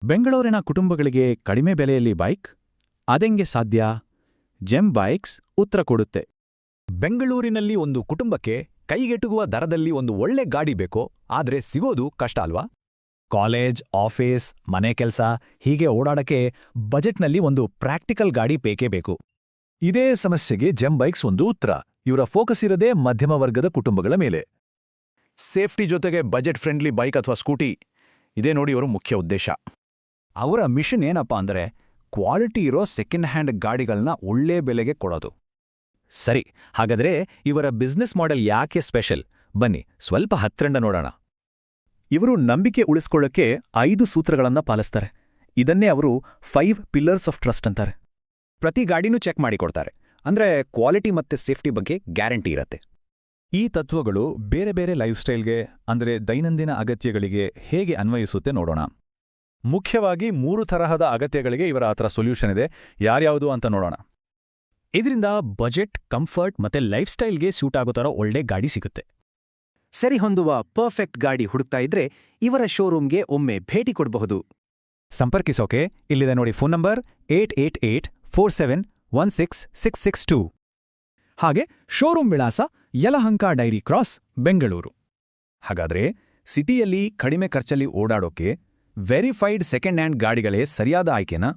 ಬೆಂಗಳೂರಿನ ಕುಟುಂಬಗಳಿಗೆ ಕಡಿಮೆ ಬೆಲೆಯಲ್ಲಿ ಬೈಕ್ ಅದೆಂಗೆ ಸಾಧ್ಯ? ಜೆಮ್ ಬೈಕ್ಸ್ ಉತ್ತರ ಕೊಡುತ್ತೆ. ಬೆಂಗಳೂರಿನಲ್ಲಿ ಒಂದು ಕುಟುಂಬಕ್ಕೆ ಕೈಗೆಟುಕುವ ದರದಲ್ಲಿ ಒಂದು ಒಳ್ಳೆ ಗಾಡಿ ಬೇಕೋ, ಆದ್ರೆ ಸಿಗೋದು ಕಷ್ಟ ಅಲ್ವಾ? ಕಾಲೇಜ್, ಆಫೀಸ್, ಮನೆ ಕೆಲ್ಸ ಹೀಗೆ ಓಡಾಡಕ್ಕೆ ಬಜೆಟ್ನಲ್ಲಿ ಒಂದು ಪ್ರಾಕ್ಟಿಕಲ್ ಗಾಡಿ ಬೇಕೇ ಬೇಕು. ಇದೇ ಸಮಸ್ಯೆಗೆ ಜೆಮ್ ಬೈಕ್ಸ್ ಒಂದು ಉತ್ತರ. ಇವರ ಫೋಕಸ್ ಇರದೇ ಮಧ್ಯಮ ವರ್ಗದ ಕುಟುಂಬಗಳ ಮೇಲೆ. ಸೇಫ್ಟಿ ಜೊತೆಗೆ ಬಜೆಟ್ ಫ್ರೆಂಡ್ಲಿ ಬೈಕ್ ಅಥವಾ ಸ್ಕೂಟಿ, ಇದೇ ನೋಡಿ ಇವರು ಮುಖ್ಯ ಉದ್ದೇಶ. ಅವರ ಮಿಷನ್ ಏನಪ್ಪಾ ಅಂದ್ರೆ ಕ್ವಾಲಿಟಿ ಇರೋ ಸೆಕೆಂಡ್ ಹ್ಯಾಂಡ್ ಗಾಡಿಗಳನ್ನ ಒಳ್ಳೆ ಬೆಲೆಗೆ ಕೊಡೋದು. ಸರಿ, ಹಾಗಾದ್ರೆ ಇವರ ಬಿಸ್ನೆಸ್ ಮಾಡೆಲ್ ಯಾಕೆ ಸ್ಪೆಷಲ್? ಬನ್ನಿ ಸ್ವಲ್ಪ ಹತ್ರಂಡ ನೋಡೋಣ. ಇವರು ನಂಬಿಕೆ ಉಳಿಸ್ಕೊಳ್ಳೋಕೆ 5 ಸೂತ್ರಗಳನ್ನ ಪಾಲಿಸ್ತಾರೆ. ಇದನ್ನೇ ಅವರು 5 ಪಿಲ್ಲರ್ಸ್ ಆಫ್ ಟ್ರಸ್ಟ್ ಅಂತಾರೆ. ಪ್ರತಿ ಗಾಡಿನೂ ಚೆಕ್ ಮಾಡಿ ಕೊಡ್ತಾರೆ, ಅಂದ್ರೆ ಕ್ವಾಲಿಟಿ ಮತ್ತೆ ಸೇಫ್ಟಿ ಬಗ್ಗೆ ಗ್ಯಾರಂಟಿ ಇರತ್ತೆ. ಈ ತತ್ವಗಳು ಬೇರೆ ಬೇರೆ ಲೈಫ್ ಸ್ಟೈಲ್ಗೆ, ಅಂದ್ರೆ ದೈನಂದಿನ ಅಗತ್ಯಗಳಿಗೆ ಹೇಗೆ ಅನ್ವಯಿಸುತ್ತೆ ನೋಡೋಣ. ಮುಖ್ಯವಾಗಿ 3 ತರಹದ ಅಗತ್ಯಗಳಿಗೆ ಇವರ ಹತ್ರ ಸೊಲ್ಯೂಷನ್ ಇದೆ. ಯಾರ್ಯಾವುದು ಅಂತ ನೋಡೋಣ. ಇದರಿಂದ ಬಜೆಟ್, ಕಂಫರ್ಟ್ ಮತ್ತೆ ಲೈಫ್ ಸ್ಟೈಲ್ಗೆ ಸೂಟ್ ಆಗೋ ಥರ ಒಳ್ಳೆ ಗಾಡಿ ಸಿಗುತ್ತೆ. ಸರಿ ಹೊಂದುವ ಪರ್ಫೆಕ್ಟ್ ಗಾಡಿ ಹುಡುಕ್ತಾ ಇದ್ರೆ ಇವರ ಶೋರೂಮ್ಗೆ ಒಮ್ಮೆ ಭೇಟಿ ಕೊಡಬಹುದು. ಸಂಪರ್ಕಿಸೋಕೆ ಇಲ್ಲಿದೆ ನೋಡಿ ಫೋನ್ ನಂಬರ್ 8884716662. ಹಾಗೆ ಶೋರೂಮ್ ವಿಳಾಸ ಯಲಹಂಕ ಡೈರಿ ಕ್ರಾಸ್, ಬೆಂಗಳೂರು. ಹಾಗಾದ್ರೆ ಸಿಟಿಯಲ್ಲಿ ಕಡಿಮೆ ಖರ್ಚಲ್ಲಿ ಓಡಾಡೋಕೆ ವೆರಿಫೈಡ್ ಸೆಕೆಂಡ್ ಹ್ಯಾಂಡ್ ಗಾಡಿಗಳೇ ಸರಿಯಾದ ಆಯ್ಕೆನಾ?